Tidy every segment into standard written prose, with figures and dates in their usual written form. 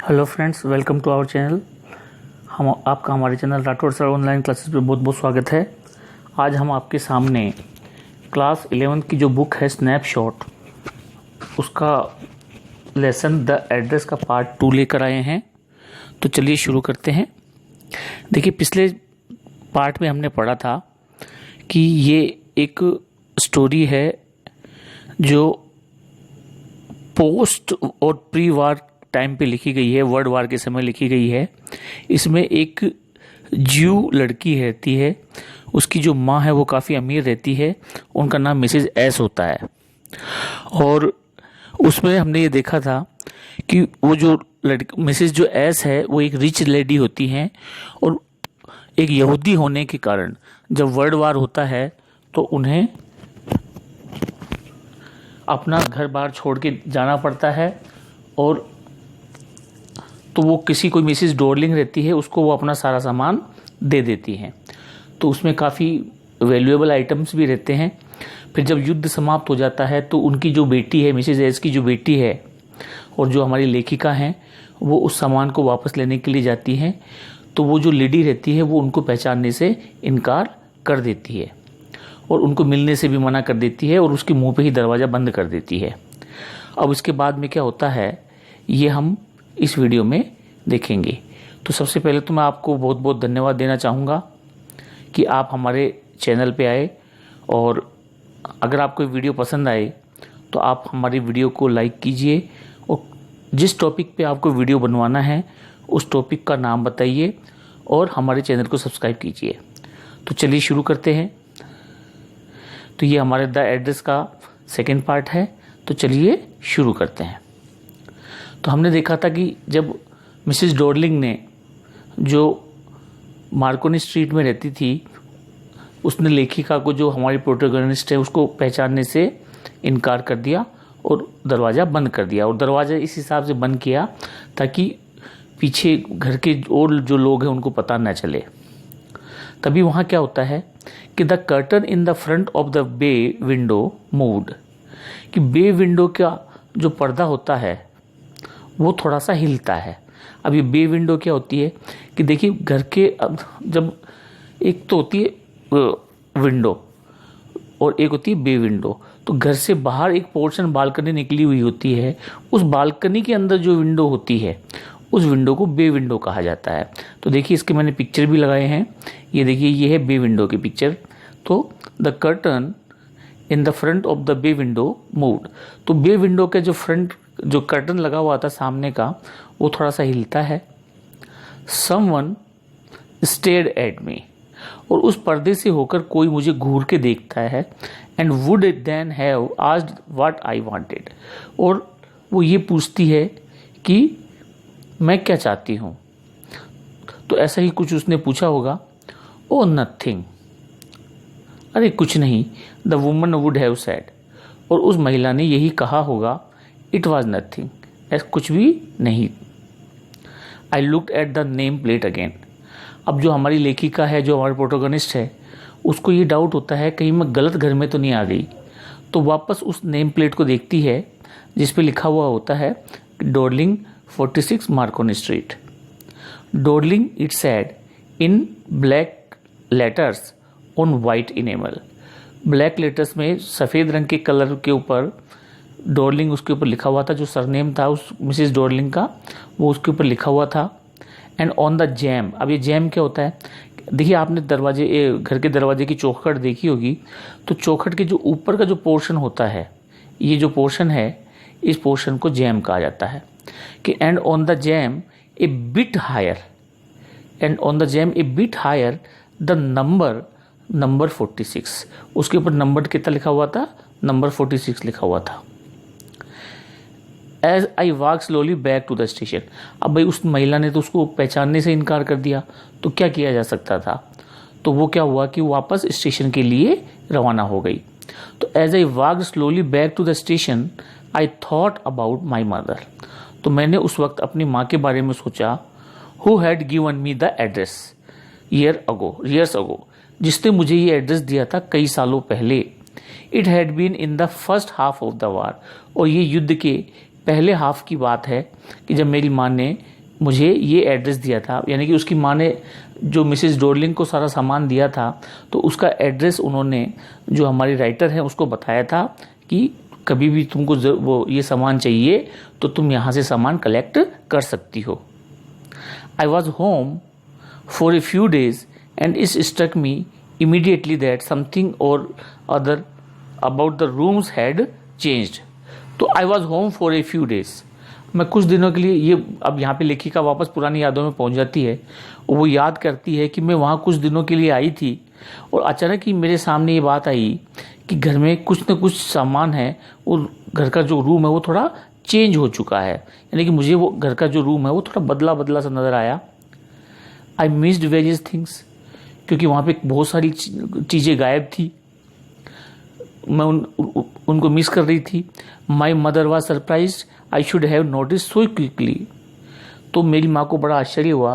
Hello friends, welcome to our channel. हम आपका हमारे channel Rathore sir online classes पे बहुत बहुत स्वागत है। आज हम आपके सामने क्लास 11 की जो बुक है स्नैपशॉट, उसका लेसन द एड्रेस का पार्ट 2 लेकर आए हैं। तो चलिए शुरू करते हैं। देखिए, पिछले पार्ट में हमने पढ़ा था कि ये एक स्टोरी है जो पोस्ट और प्री वार टाइम पे लिखी गई है, वर्ल्ड वार के समय लिखी गई है। इसमें एक ज्यू लड़की रहती है, उसकी जो माँ है वो काफ़ी अमीर रहती है, उनका नाम मिसेज एस होता है। और उसमें हमने ये देखा था कि वो जो लड़की मिसेज जो एस है वो एक रिच लेडी होती हैं, और एक यहूदी होने के कारण जब वर्ल्ड वार होता है तो उन्हें अपना घर बार छोड़ के जाना पड़ता है। और तो वो किसी कोई मिसेस डॉर्लिंग रहती है, उसको वो अपना सारा सामान दे देती हैं। तो उसमें काफ़ी वैल्यूएबल आइटम्स भी रहते हैं। फिर जब युद्ध समाप्त हो जाता है तो उनकी जो बेटी है, मिसेस एस की जो बेटी है और जो हमारी लेखिका हैं, वो उस सामान को वापस लेने के लिए जाती हैं। तो वो जो लेडी रहती है वो उनको पहचानने से इनकार कर देती है और उनको मिलने से भी मना कर देती है और उसके मुंह पे ही दरवाज़ा बंद कर देती है। अब इसके बाद में क्या होता है ये हम इस वीडियो में देखेंगे। तो सबसे पहले तो मैं आपको बहुत बहुत धन्यवाद देना चाहूँगा कि आप हमारे चैनल पे आए, और अगर आपको वीडियो पसंद आए तो आप हमारी वीडियो को लाइक कीजिए और जिस टॉपिक पे आपको वीडियो बनवाना है उस टॉपिक का नाम बताइए और हमारे चैनल को सब्सक्राइब कीजिए। तो चलिए शुरू करते हैं। तो ये हमारे द एड्रेस का सेकेंड पार्ट है। तो चलिए शुरू करते हैं। तो हमने देखा था कि जब मिसेस डॉर्लिंग ने, जो मार्कोनी स्ट्रीट में रहती थी, उसने लेखिका को, जो हमारी प्रोटोगनिस्ट है, उसको पहचानने से इनकार कर दिया और दरवाज़ा बंद कर दिया। और दरवाज़ा इस हिसाब से बंद किया ताकि पीछे घर के और जो लोग हैं उनको पता न चले। तभी वहाँ क्या होता है कि the curtain in the front of the bay window moved, कि बे विंडो का जो पर्दा होता है वो थोड़ा सा हिलता है। अब ये बे विंडो क्या होती है कि देखिए, घर के जब एक तो होती है विंडो और एक होती है बे विंडो। तो घर से बाहर एक पोर्शन बालकनी निकली हुई होती है, उस बालकनी के अंदर जो विंडो होती है उस विंडो को बे विंडो कहा जाता है। तो देखिए, इसके मैंने पिक्चर भी लगाए हैं। ये देखिए, ये है बे विंडो की पिक्चर। तो the curtain in the front of the bay window moved, तो बे विंडो के जो फ्रंट जो कर्टन लगा हुआ था सामने का वो थोड़ा सा हिलता है। समवन स्टेयर्ड एट मी, और उस पर्दे से होकर कोई मुझे घूर के देखता है। And would then have asked what I wanted, और वो ये पूछती है कि मैं क्या चाहती हूँ। तो ऐसा ही कुछ उसने पूछा होगा। ओ नथिंग, अरे कुछ नहीं। The woman would have said, और उस महिला ने यही कहा होगा। इट वॉज नथिंग, ऐसा कुछ भी नहीं। I looked at the name plate again. अब जो हमारी लेखिका है, जो हमारी प्रोटोगनिस्ट है, उसको ये डाउट होता है कहीं मैं गलत घर में तो नहीं आ गई। तो वापस उस नेम प्लेट को देखती है जिस पे लिखा हुआ होता है Darling 46 Markovnikov street. Darling it said in black letters on white enamel. Black letters में सफ़ेद रंग के कलर के ऊपर डॉर्लिंग उसके ऊपर लिखा हुआ था। जो सरनेम था उस मिसेस डॉर्लिंग का, वो उसके ऊपर लिखा हुआ था। एंड ऑन द जैम, अब ये जैम क्या होता है, देखिए आपने घर के दरवाजे की चौखट देखी होगी। तो चौखट के जो ऊपर का जो पोर्शन होता है, ये जो पोर्शन है, इस पोर्शन को जैम कहा जाता है। कि and on the jam a bit higher, and on the jam a bit higher the number 46, उसके ऊपर नंबर कितना लिखा हुआ था, नंबर 46 लिखा हुआ था। As I walk slowly back to the station. अब भाई उस महिला ने तो उसको पहचानने से इनकार कर दिया, तो क्या किया जा सकता था। तो वो क्या हुआ कि वापस स्टेशन के लिए रवाना हो गई। तो as I walk slowly back to the station I thought about my mother, तो मैंने उस वक्त अपनी माँ के बारे में सोचा। Who had given me the address years ago, जिसने मुझे ये एड्रेस दिया था कई सालों पहले। It had been in the first half of the war, और ये युद्ध के पहले हाफ की बात है कि जब मेरी माँ ने मुझे ये एड्रेस दिया था, यानी कि उसकी माँ ने जो मिसेस डॉर्लिंग को सारा सामान दिया था तो उसका एड्रेस उन्होंने जो हमारी राइटर है उसको बताया था कि कभी भी तुमको वो ये सामान चाहिए तो तुम यहाँ से सामान कलेक्ट कर सकती हो। I was home for a few days and it struck me immediately that something or other about the rooms had changed। तो I was home for a few days, मैं कुछ दिनों के लिए, ये अब यहाँ पे लेखिका वापस पुरानी यादों में पहुँच जाती है। वो याद करती है कि मैं वहाँ कुछ दिनों के लिए आई थी और अचानक ही मेरे सामने ये बात आई कि घर में कुछ न कुछ सामान है और घर का जो रूम है वो थोड़ा चेंज हो चुका है, यानी कि मुझे वो घर का जो रूम है वो थोड़ा बदला बदला सा नज़र आया। आई मिस्ड वेरियस थिंग्स, क्योंकि वहाँ पे बहुत सारी चीज़ें गायब थी, मैं उनको मिस कर रही थी। My mother was surprise I should have notice so quickly. तो मेरी माँ को बड़ा आश्चर्य हुआ,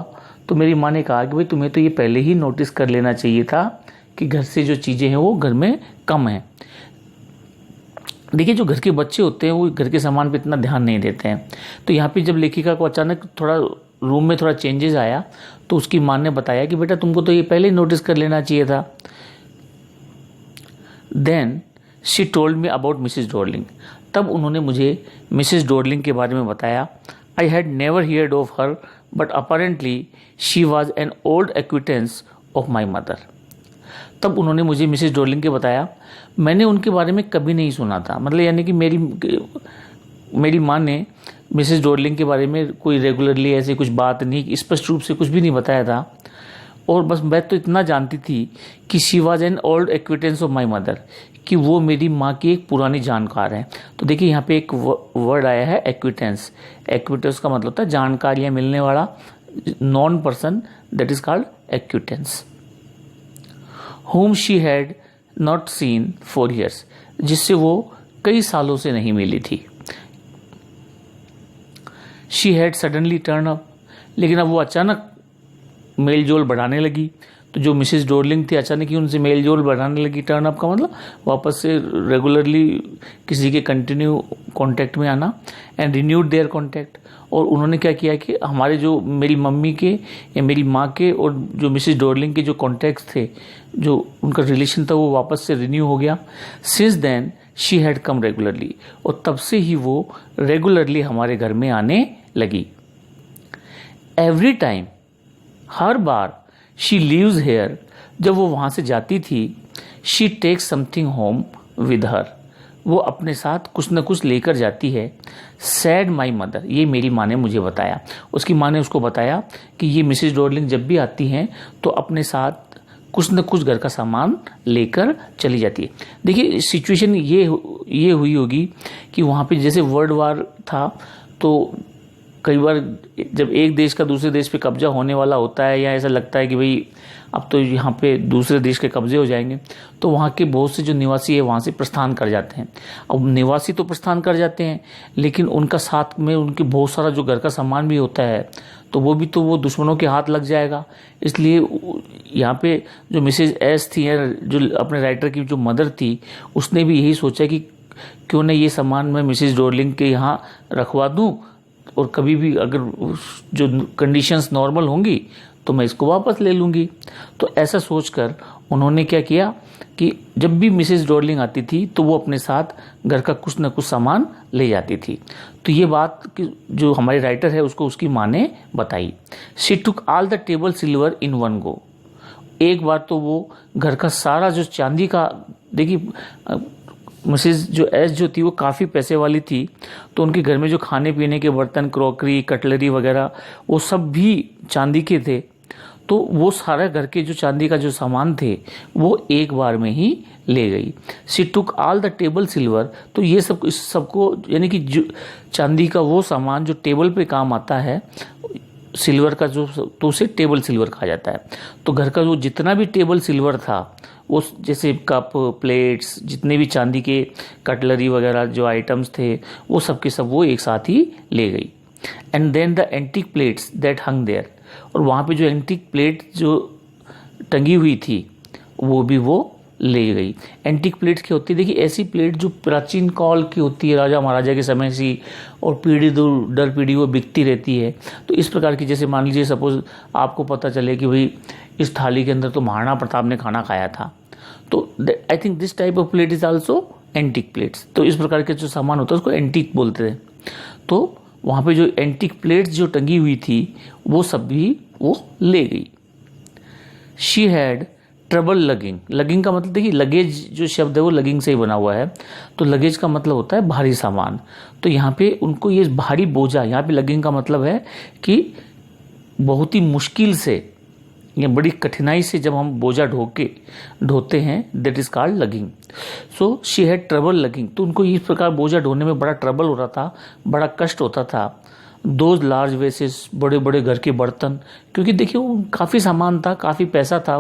तो मेरी माँ ने कहा कि भाई तुम्हें तो ये पहले ही नोटिस कर लेना चाहिए था कि घर से जो चीज़ें हैं वो घर में कम हैं। देखिए, जो घर के बच्चे होते हैं वो घर के सामान पे इतना ध्यान नहीं देते हैं। तो यहाँ पे जब लेखिका को अचानक थोड़ा रूम में थोड़ा चेंजेस आया तो उसकी माँ ने बताया कि बेटा तुमको तो ये पहले ही नोटिस कर लेना चाहिए था। Then she told me about Mrs Darling. तब उन्होंने मुझे मिसेस डॉर्लिंग के बारे में बताया। I had never heard of her but apparently she was an old acquaintance of my mother. तब उन्होंने मुझे मिसेस डॉर्लिंग के बताया, मैंने उनके बारे में कभी नहीं सुना था, मतलब यानी कि मेरी माँ ने मिसेस डॉर्लिंग के बारे में कोई रेगुलरली ऐसे कुछ बात नहीं, स्पष्ट रूप से कुछ भी नहीं बताया था। और बस मैं तो इतना जानती थी कि she was an old acquaintance of my mother, कि वो मेरी माँ की एक पुरानी जानकार है। तो देखिए यहाँ पे एक वर्ड आया है एक्विटेंस। एक्विटेंस का मतलब होता है जानकारियाँ मिलने वाला, non person, that is called acquaintance. whom she had not seen for years, जिससे वो कई सालों से नहीं मिली थी। She had suddenly turned up, लेकिन अब वो अचानक मेल जोल बढ़ाने लगी। तो जो मिसेस डॉर्लिंग थी अचानक ही उनसे मेल जोल बढ़ाने लगी। टर्न अप का मतलब वापस से रेगुलरली किसी के कंटिन्यू कांटेक्ट में आना। एंड रिन्यूड देयर कांटेक्ट, और उन्होंने क्या किया कि हमारे जो मेरी मम्मी के या मेरी माँ के और जो मिसेस डॉर्लिंग के जो कॉन्टैक्ट्स थे, जो उनका रिलेशन था, वो वापस से रिन्यू हो गया। Since then she had come regularly, और तब से ही वो रेगुलरली हमारे घर में आने लगी। एवरी टाइम, हर बार, शी लीव्स हेयर, जब वो वहाँ से जाती थी, she takes something home with her, वो अपने साथ कुछ न कुछ लेकर जाती है। सैड माई मदर, ये मेरी माँ ने मुझे बताया। उसकी माँ ने उसको बताया कि ये मिसेस डॉर्लिंग जब भी आती हैं तो अपने साथ कुछ न कुछ घर का सामान लेकर चली जाती है। देखिए सिचुएशन ये हुई होगी कि वहाँ पे जैसे वर्ल्ड वार था, तो कई बार जब एक देश का दूसरे देश पे कब्जा होने वाला होता है, या ऐसा लगता है कि भाई अब तो यहाँ पे दूसरे देश के कब्जे हो जाएंगे, तो वहाँ के बहुत से जो निवासी है वहाँ से प्रस्थान कर जाते हैं। अब निवासी तो प्रस्थान कर जाते हैं, लेकिन उनका साथ में उनके बहुत सारा जो घर का सामान भी होता है, तो वो दुश्मनों के हाथ लग जाएगा। इसलिए यहाँ पे जो मिसेज एस थी, जो अपने राइटर की जो मदर थी, उसने भी यही सोचा कि क्यों न ये सामान मैं मिसेज डॉर्लिंग के यहाँ रखवा दूँ, और कभी भी अगर जो कंडीशंस नॉर्मल होंगी तो मैं इसको वापस ले लूँगी। तो ऐसा सोचकर उन्होंने क्या किया कि जब भी मिसेस डॉर्लिंग आती थी तो वो अपने साथ घर का कुछ न कुछ सामान ले जाती थी। तो ये बात जो हमारी राइटर है उसको उसकी माँ ने बताई। She took all the table silver in one go, एक बार तो वो घर का सारा जो चांदी का, देखिए मिसेस जो एस जो थी वो काफ़ी पैसे वाली थी, तो उनके घर में जो खाने पीने के बर्तन, क्रॉकरी, कटलरी वगैरह, वो सब भी चांदी के थे। तो वो सारा घर के जो चांदी का जो सामान थे वो एक बार में ही ले गई। She took all the table silver, तो ये सबको यानी कि जो चांदी का वो सामान जो टेबल पे काम आता है, सिल्वर का जो, तो उसे टेबल सिल्वर कहा जाता है। तो घर का जो जितना भी टेबल सिल्वर था, वो जैसे कप, प्लेट्स, जितने भी चांदी के कटलरी वगैरह जो आइटम्स थे, वो सब के सब वो एक साथ ही ले गई। And then the antique plates that hung there, और वहाँ पे जो एंटीक प्लेट जो टंगी हुई थी वो भी वो ले गई। एंटीक प्लेट्स क्या होती है, देखिए ऐसी प्लेट जो प्राचीन काल की होती है, राजा महाराजा के समय से, और पीढ़ी दर पीढ़ी वो बिकती रहती है। तो इस प्रकार की, जैसे मान लीजिए सपोज आपको पता चले कि भाई इस थाली के अंदर तो महाराणा प्रताप ने खाना खाया था, तो I think this type of plate is also antique plates. तो इस प्रकार के जो सामान होता है उसको एंटीक बोलते हैं। तो वहाँ पे जो एंटीक प्लेट्स जो टंगी हुई थी वो सब भी वो ले गई। शी हैड ट्रबल लगिंग का मतलब देखिए, लगेज जो शब्द है वो लगिंग से ही बना हुआ है। तो लगेज का मतलब होता है भारी सामान। तो यहाँ पे उनको ये भारी बोझा, यहाँ पे लगिंग का मतलब है कि बहुत ही मुश्किल से या बड़ी कठिनाई से जब हम बोझा ढोते हैं, that is called logging. So she had trouble logging. तो उनको इस प्रकार बोझा ढोने में बड़ा ट्रबल हो रहा था, बड़ा कष्ट होता था। दोज लार्ज वेसेस, बड़े बड़े घर के बर्तन, क्योंकि देखिए वो काफ़ी सामान था, काफ़ी पैसा था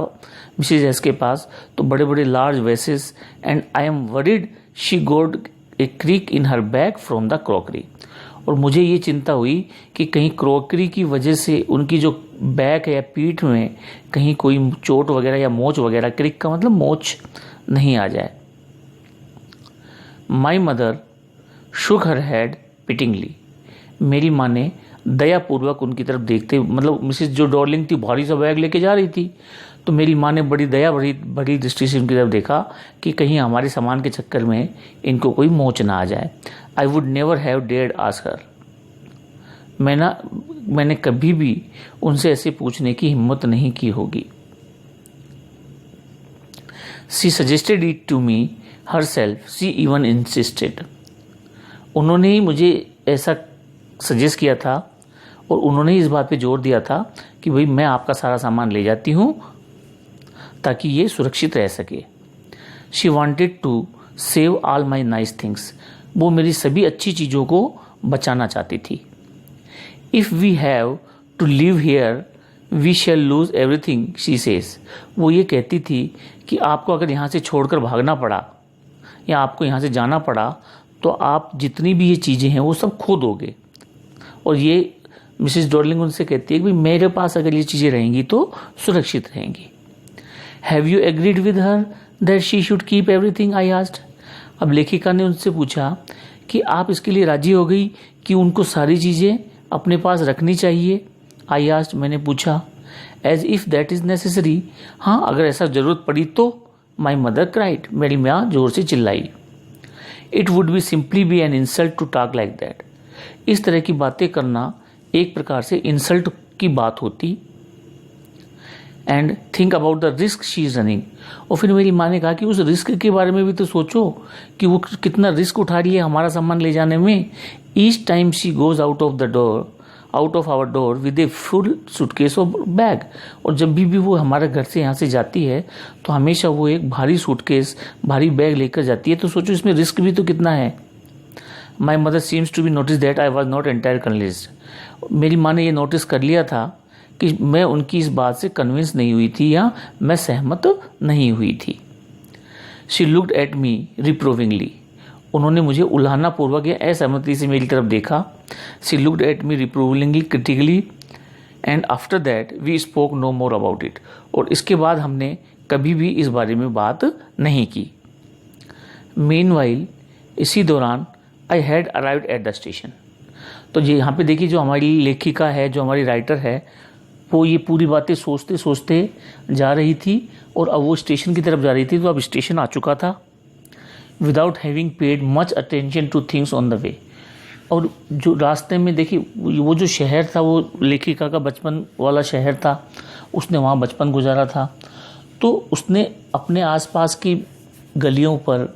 मिसेज एस के पास, तो बड़े बड़े large vases. And I am worried she got a crack in her bag from the crockery. और मुझे ये चिंता हुई कि कहीं क्रॉकरी की वजह से उनकी जो बैक है या पीठ में कहीं कोई चोट वगैरह या मोच वगैरह, क्रिक का मतलब मोच, नहीं आ जाए। My mother shook her head pityingly. मेरी माँ ने दयापूर्वक उनकी तरफ देखते, मतलब मिसेस जो डॉर्लिंग थी भारी सा बैग लेके जा रही थी, तो मेरी माँ ने बड़ी दया बड़ी दृष्टि से उनकी तरफ देखा कि कहीं हमारे सामान के चक्कर में इनको कोई मोच ना आ जाए। I would never have dared ask her. मैंने कभी भी उनसे ऐसे पूछने की हिम्मत नहीं की होगी। She suggested it to me herself, she even insisted. उन्होंने ही मुझे ऐसा सजेस्ट किया था और उन्होंने ही इस बात पे जोर दिया था कि भाई मैं आपका सारा सामान ले जाती हूँ ताकि ये सुरक्षित रह सके। She wanted to save all my nice things. वो मेरी सभी अच्छी चीज़ों को बचाना चाहती थी। If we have to live here we shall lose everything, she says. वो ये कहती थी कि आपको अगर यहाँ से छोड़कर भागना पड़ा या आपको यहाँ से जाना पड़ा तो आप जितनी भी ये चीज़ें हैं वो सब खो दोगे। और ये मिसेस डॉर्लिंग उनसे कहती है कि मेरे पास अगर ये चीज़ें रहेंगी तो सुरक्षित रहेंगी। Have you agreed with her that she should keep everything, I asked. अब लेखिका ने उनसे पूछा कि आप इसके लिए राजी हो गई कि उनको सारी चीज़ें अपने पास रखनी चाहिए, आई आस्क्ड, मैंने पूछा। As if that is necessary, हाँ अगर ऐसा ज़रूरत पड़ी तो। माई मदर क्राइड, मेरी माँ जोर से चिल्लाई। It would be simply be an insult to talk like that. इस तरह की बातें करना एक प्रकार से इंसल्ट की बात होती। And think about the risk she is running. और फिर मेरी माँ ने कहा कि उस रिस्क के बारे में भी तो सोचो कि वो कितना रिस्क उठा रही है हमारा सामान ले जाने में। Each time she goes out of our door with a full suitcase और बैग। और जब भी वो हमारे घर से यहाँ से जाती है तो हमेशा वो एक भारी सूटकेस, भारी बैग लेकर जाती है। तो सोचो इसमें रिस्क भी तो कितना है। My mother seems to be notice that I was not entire convinced. मेरी माँ ने ये नोटिस कर लिया था कि मैं उनकी इस बात से कन्विंस नहीं हुई थी या मैं सहमत नहीं हुई थी। She looked at me reprovingly. उन्होंने मुझे उल्हाना पूर्वक या असहमति से मेरी तरफ देखा। She looked at me reprovingly critically and after that we spoke no more about it. और इसके बाद हमने कभी भी इस बारे में बात नहीं की। मीनवाइल, इसी दौरान I had arrived at the station. तो ये यहाँ पे देखिए जो हमारी लेखिका है, जो हमारी राइटर है, वो ये पूरी बातें सोचते सोचते जा रही थी और अब वो स्टेशन की तरफ जा रही थी। तो अब स्टेशन आ चुका था। Without having paid much attention two things on the way. और जो रास्ते में देखिए वो जो शहर था वो लेखिका का बचपन वाला शहर था, उसने वहाँ बचपन गुजारा था। तो उसने अपने आसपास की गलियों पर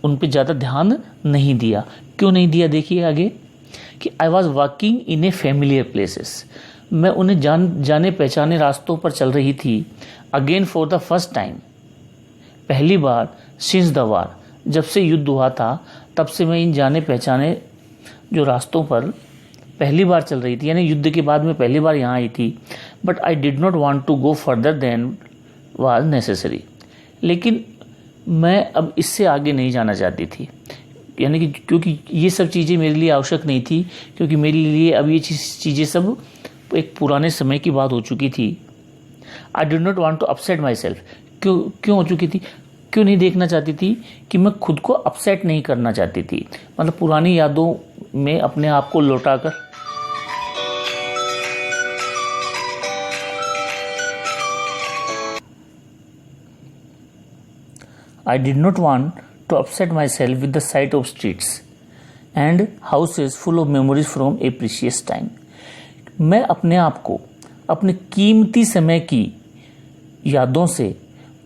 उन पर ज़्यादा ध्यान नहीं दिया। क्यों नहीं दिया देखिए आगे कि I was walking in A familiar places. मैं उन्हें जाने पहचाने रास्तों पर चल रही थी। Again for the first time, पहली बार, सिंस द वार, जब से युद्ध हुआ था तब से मैं इन जाने पहचाने जो रास्तों पर पहली बार चल रही थी, यानी युद्ध के बाद मैं पहली बार यहाँ आई थी। But I did not want to go further than was necessary. लेकिन मैं अब इससे आगे नहीं जाना चाहती थी, यानी कि क्योंकि ये सब चीज़ें मेरे लिए आवश्यक नहीं थी, क्योंकि मेरे लिए अब ये चीज़ें सब एक पुराने समय की बात हो चुकी थी। I did not want to upset myself. क्यों हो चुकी थी? क्यों नहीं देखना चाहती थी? कि मैं खुद को अपसेट नहीं करना चाहती थी, मतलब पुरानी यादों में अपने आप को लौटाकर I did not want to upset myself with the sight of streets and houses full of memories from a precious time. मैं अपने आप को अपने कीमती समय की यादों से,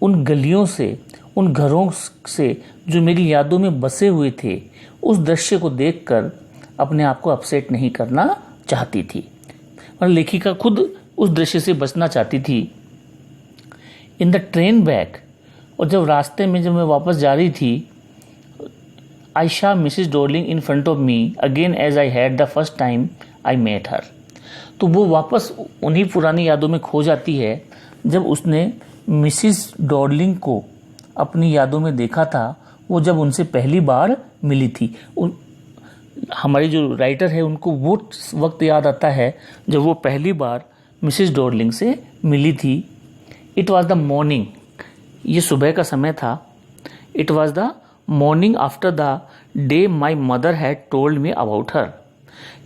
उन गलियों से, उन घरों से जो मेरी यादों में बसे हुए थे, उस दृश्य को देखकर अपने आप को अपसेट नहीं करना चाहती थी। और लेखिका खुद उस दृश्य से बचना चाहती थी। इन द ट्रेन बैक, और जब रास्ते में जब मैं वापस जा रही थी, I saw Mrs Darling in front of me again as I had the first time I met her. तो वो वापस उन्हीं पुरानी यादों में खो जाती है जब उसने मिसेस डॉर्लिंग को अपनी यादों में देखा था, वो जब उनसे पहली बार मिली थी। हमारी जो राइटर है उनको वो वक्त याद आता है जब वो पहली बार मिसेस डॉर्लिंग से मिली थी। इट वॉज द मॉर्निंग, ये सुबह का समय था। It was the morning after the day my mother had told me about her,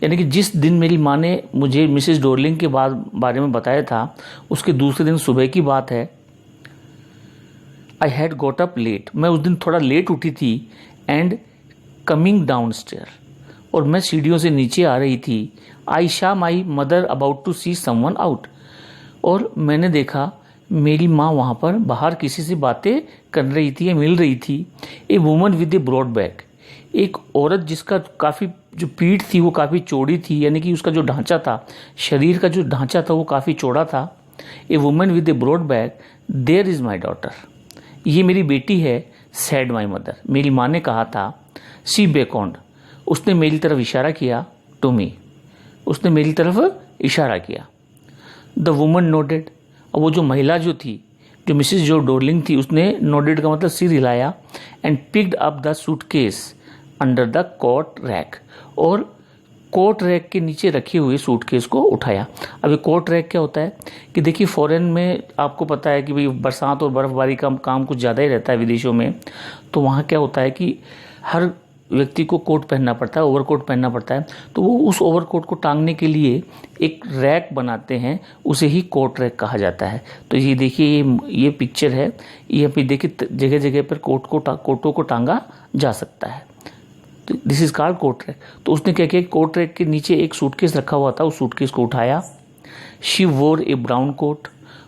यानी कि जिस दिन मेरी माँ ने मुझे मिसेस डॉर्लिंग के बारे में बताया था, उसके दूसरे दिन सुबह की बात है। I had got up late, मैं उस दिन थोड़ा लेट उठी थी। एंड कमिंग डाउन स्टेयर, और मैं सीढ़ियों से नीचे आ रही थी। I saw my mother about to see someone out, और मैंने देखा मेरी माँ वहाँ पर बाहर किसी से बातें कर रही थी या मिल रही थी। A woman with a broad back, एक औरत जिसका काफ़ी जो पीठ थी वो काफ़ी चौड़ी थी, यानी कि उसका जो ढांचा था, शरीर का जो ढांचा था वो काफ़ी चौड़ा था। A woman with a broad back, there is my daughter, ये मेरी बेटी है। सैड माई मदर, मेरी माँ ने कहा था। शी बेकॉन्ड, उसने मेरी तरफ इशारा किया। टू मी, उसने मेरी तरफ इशारा किया। द वुमन नोडेड, और वो जो महिला जो थी, जो मिसेस जो डॉर्लिंग थी, उसने नोडेड का मतलब सिर हिलाया। And picked up the suitcase under the coat rack, और कोट रैक के नीचे रखे हुए सूटकेस को उठाया। अभी कोट रैक क्या होता है कि देखिए, फॉरेन में आपको पता है कि भाई बरसात और बर्फबारी का काम कुछ ज़्यादा ही रहता है विदेशों में। तो वहाँ क्या होता है कि हर व्यक्ति को कोट पहनना पड़ता है, ओवरकोट पहनना पड़ता है। तो वो उस ओवरकोट को टांगने के लिए एक रैक बनाते हैं, उसे ही कोट रैक कहा जाता है। तो ये देखिए, ये पिक्चर है, ये अभी देखिए जगह जगह पर कोटों को टांगा जा सकता है। तो this is called coat rack. तो उसने क्या किया, कोट रैक के नीचे एक सूटकेस रखा हुआ था, उस सूटकेस को उठाया। शी वोर ए ब्राउन कोट,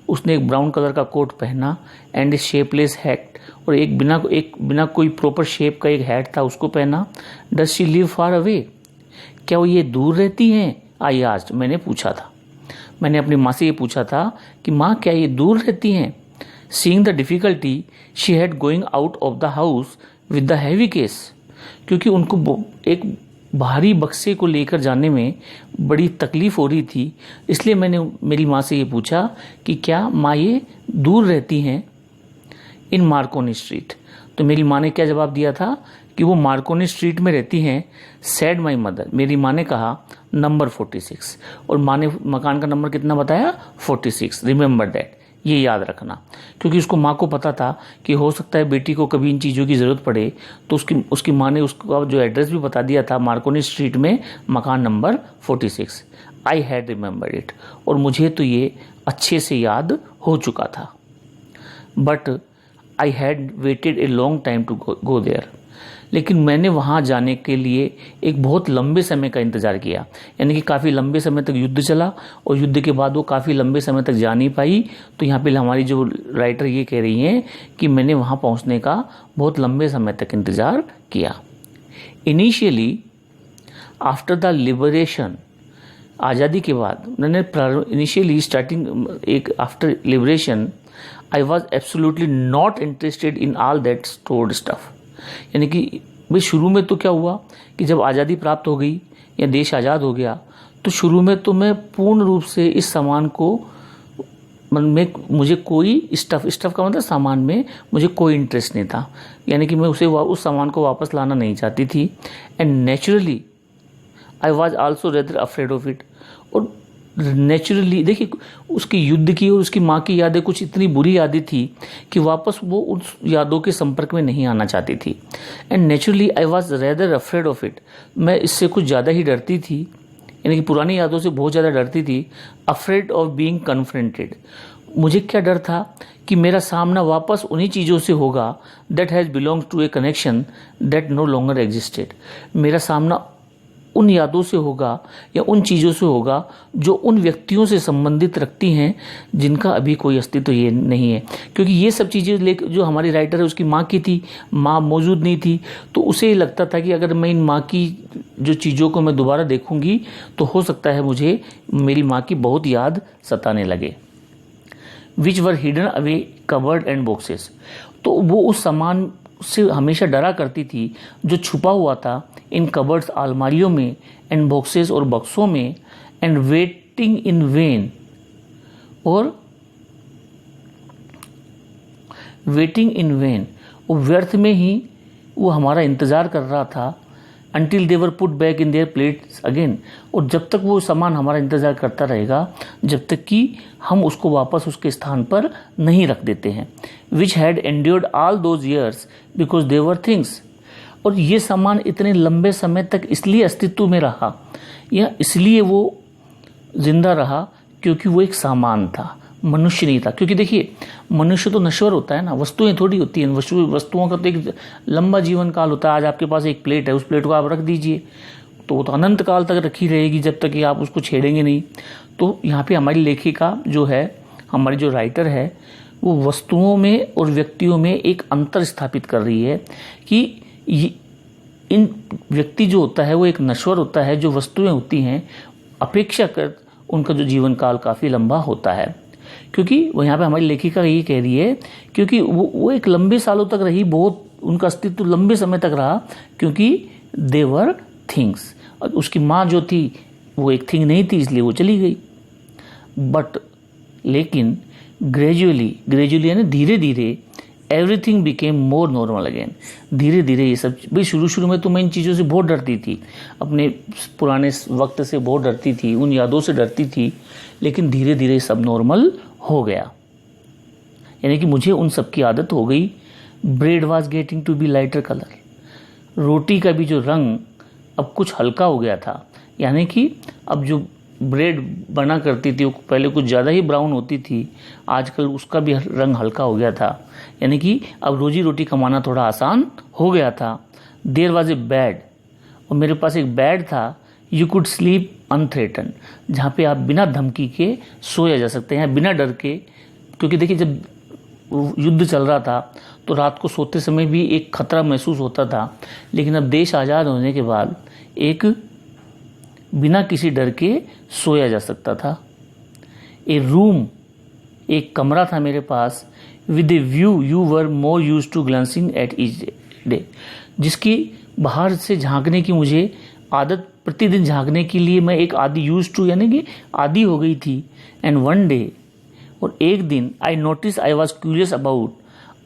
उसने एक ब्राउन कलर का कोट पहना। एंड ए शेपलेस हैट, और एक बिना कोई प्रॉपर शेप का एक हैट था, उसको पहना। Does she live far away, क्या वो ये दूर रहती हैं? आई आस्क्ड, मैंने पूछा था, मैंने अपनी माँ से ये पूछा था कि माँ क्या ये दूर रहती हैं? Seeing the difficulty she had going out of the house with the heavy case, क्योंकि उनको एक भारी बक्से को लेकर जाने में बड़ी तकलीफ़ हो रही थी, इसलिए मैंने मेरी माँ से ये पूछा कि क्या माँ ये दूर रहती हैं? इन मार्कोनी स्ट्रीट, तो मेरी माँ ने क्या जवाब दिया था कि वो मार्कोनी स्ट्रीट में रहती हैं। सैड माई मदर, मेरी माँ ने कहा। नंबर 46, और माँ ने मकान का नंबर कितना बताया? 46। रिमेंबर दैट, ये याद रखना, क्योंकि उसको माँ को पता था कि हो सकता है बेटी को कभी इन चीज़ों की ज़रूरत पड़े। तो उसकी माँ ने उसका जो एड्रेस भी बता दिया था, मार्कोनी स्ट्रीट में मकान number 46। I had remembered it, और मुझे तो ये अच्छे से याद हो चुका था। But I had waited a long time to go there, लेकिन मैंने वहाँ जाने के लिए एक बहुत लंबे समय का इंतज़ार किया, यानी कि काफ़ी लंबे समय तक युद्ध चला, और युद्ध के बाद वो काफ़ी लंबे समय तक जा नहीं पाई। तो यहाँ पे हमारी जो राइटर ये कह रही हैं कि मैंने वहाँ पहुँचने का बहुत लंबे समय तक इंतज़ार किया। इनिशियली आफ्टर द लिबरेशन, आज़ादी के बाद मैंने इनिशियली स्टार्टिंग एक after liberation, I was absolutely not interested in all that stored stuff, यानी कि भाई शुरू में तो क्या हुआ कि जब आज़ादी प्राप्त हो गई या देश आज़ाद हो गया, तो शुरू में तो मैं पूर्ण रूप से इस सामान को में मुझे कोई स्टफ़ का मतलब सामान में मुझे कोई इंटरेस्ट नहीं था, यानी कि मैं उस सामान को वापस लाना नहीं चाहती थी। And naturally I was also rather afraid of it, और नेचुरली देखिए उसकी युद्ध की और उसकी माँ की यादें कुछ इतनी बुरी यादें थी कि वापस वो उस यादों के संपर्क में नहीं आना चाहती थी। And naturally I was rather afraid of it, मैं इससे कुछ ज़्यादा ही डरती थी, यानी कि पुरानी यादों से बहुत ज़्यादा डरती थी। अफ्रेड ऑफ बीइंग कन्फ्रंटेड, मुझे क्या डर था कि मेरा सामना वापस उन्हीं चीज़ों से होगा that has belong to a connection that no longer existed. मेरा सामना उन यादों से होगा या उन चीज़ों से होगा जो उन व्यक्तियों से संबंधित रखती हैं जिनका अभी कोई अस्तित्व ये नहीं है। क्योंकि ये सब चीज़ें जो हमारी राइटर है उसकी माँ की थी, माँ मौजूद नहीं थी, तो उसे लगता था कि अगर मैं इन माँ की जो चीज़ों को मैं दोबारा देखूंगी तो हो सकता है मुझे मेरी माँ की बहुत याद सताने लगे। Which were hidden away covered and boxes, तो वो उस सामान से हमेशा डरा करती थी जो छुपा हुआ था इन कबर्ड्स, अलमारियों में, एंड बॉक्सेस और बक्सों में, एंड वेटिंग इन वेन, और वेटिंग इन वेन, वो व्यर्थ में ही वो हमारा इंतज़ार कर रहा था, until they were put back in their plates again, और जब तक वो सामान हमारा इंतज़ार करता रहेगा जब तक कि हम उसको वापस उसके स्थान पर नहीं रख देते हैं। which had endured all those years because they were things, और ये सामान इतने लंबे समय तक इसलिए अस्तित्व में रहा या इसलिए वो जिंदा रहा क्योंकि वो एक सामान था, मनुष्य नहीं था। क्योंकि देखिए मनुष्य तो नश्वर होता है ना, वस्तुएं थोड़ी होती हैं। वस्तुओं का तो एक लंबा जीवन काल होता है। आज आपके पास एक प्लेट है, उस प्लेट को आप रख दीजिए तो वो तो अनंत काल तक रखी रहेगी जब तक कि आप उसको छेड़ेंगे नहीं। तो यहाँ पे हमारी लेखिका जो है, हमारी जो राइटर है, वो वस्तुओं में और व्यक्तियों में एक अंतर स्थापित कर रही है कि इन व्यक्ति जो होता है वो एक नश्वर होता है, जो वस्तुएं होती हैं अपेक्षाकृत उनका जो जीवन काल काफ़ी लंबा होता है। क्योंकि वो यहाँ पे हमारी लेखिका ये कह रही है क्योंकि वो एक लंबे सालों तक रही, बहुत उनका अस्तित्व लंबे समय तक रहा क्योंकि दे वर थिंग्स। और उसकी माँ जो थी वो एक थिंग नहीं थी, इसलिए वो चली गई। बट लेकिन ग्रेजुअली यानी धीरे धीरे everything became more normal again. धीरे धीरे ये सब, भाई शुरू में तो मैं इन चीज़ों से बहुत डरती थी, अपने पुराने वक्त से बहुत डरती थी, उन यादों से डरती थी, लेकिन धीरे धीरे सब नॉर्मल हो गया, यानी कि मुझे उन सब की आदत हो गई। Bread was getting to be lighter colour, रोटी का भी जो रंग अब कुछ हल्का हो गया था, यानी कि अब जो ब्रेड बना करती थी वो पहले कुछ ज़्यादा ही ब्राउन होती थी, आजकल उसका भी रंग हल्का हो गया था, यानी कि अब रोजी रोटी कमाना थोड़ा आसान हो गया था। देयर वॉज ए बेड, और मेरे पास एक बेड था। यू कुड स्लीप अनथ्रेटन, जहाँ पे आप बिना धमकी के सोया जा सकते हैं, बिना डर के। क्योंकि देखिए जब युद्ध चल रहा था तो रात को सोते समय भी एक खतरा महसूस होता था, लेकिन अब देश आज़ाद होने के बाद एक बिना किसी डर के सोया जा सकता था। ए रूम, एक कमरा था मेरे पास, with a view you were more use to glancing at each day, जिसकी बाहर से झांकने की मुझे आदत, प्रतिदिन झांकने के लिए मैं एक आदि यूज टू यानी कि आदि हो गई थी। एंड वन डे, और एक दिन, I notice I was curious about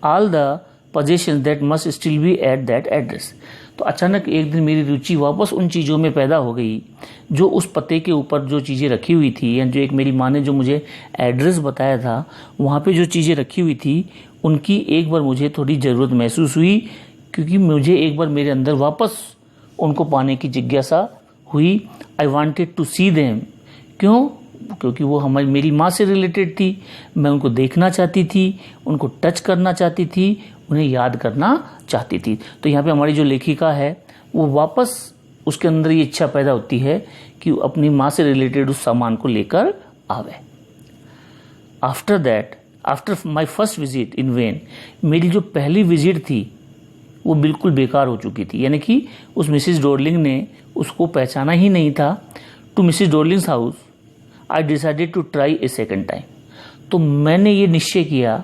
all the possessions that must still be at that address. तो अचानक एक दिन मेरी रुचि वापस उन चीज़ों में पैदा हो गई जो उस पते के ऊपर जो चीज़ें रखी हुई थी, या जो एक मेरी माँ ने जो मुझे एड्रेस बताया था वहाँ पे जो चीज़ें रखी हुई थी उनकी एक बार मुझे थोड़ी ज़रूरत महसूस हुई, क्योंकि मुझे एक बार मेरे अंदर वापस उनको पाने की जिज्ञासा हुई। I wanted to see them, क्यों? क्योंकि वो मेरी माँ से रिलेटेड थी। मैं उनको देखना चाहती थी, उनको टच करना चाहती थी, उन्हें याद करना चाहती थी। तो यहाँ पे हमारी जो लेखिका है वो वापस उसके अंदर ये इच्छा पैदा होती है कि वो अपनी माँ से रिलेटेड उस सामान को लेकर आवे। After that, after my first visit in when, मेरी जो पहली विजिट थी वो बिल्कुल बेकार हो चुकी थी, यानी कि उस मिसिस डॉर्लिंग ने उसको पहचाना ही नहीं था। To Mrs Darling's house I decided to try a second time. तो मैंने ये निश्चय किया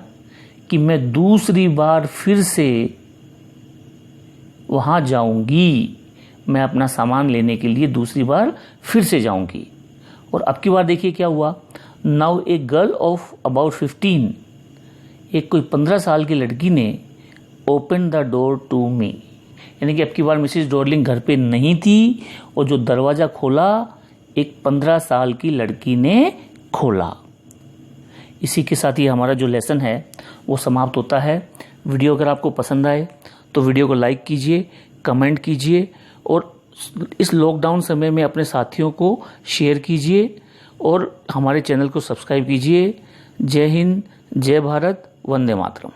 कि मैं दूसरी बार फिर से वहाँ जाऊंगी, मैं अपना सामान लेने के लिए दूसरी बार फिर से जाऊंगी। और अब की बार देखिए क्या हुआ। Now a girl of about 15, एक कोई 15 साल की लड़की ने open the door to me, यानी कि अब की बार मिसिस डॉर्लिंग घर पे नहीं थी, और जो दरवाज़ा खोला एक 15 साल की लड़की ने खोला। इसी के साथ ही हमारा जो लेसन है वो समाप्त होता है। वीडियो अगर आपको पसंद आए तो वीडियो को लाइक कीजिए, कमेंट कीजिए और इस लॉकडाउन समय में अपने साथियों को शेयर कीजिए और हमारे चैनल को सब्सक्राइब कीजिए। जय हिंद, जय भारत, वंदे मातरम।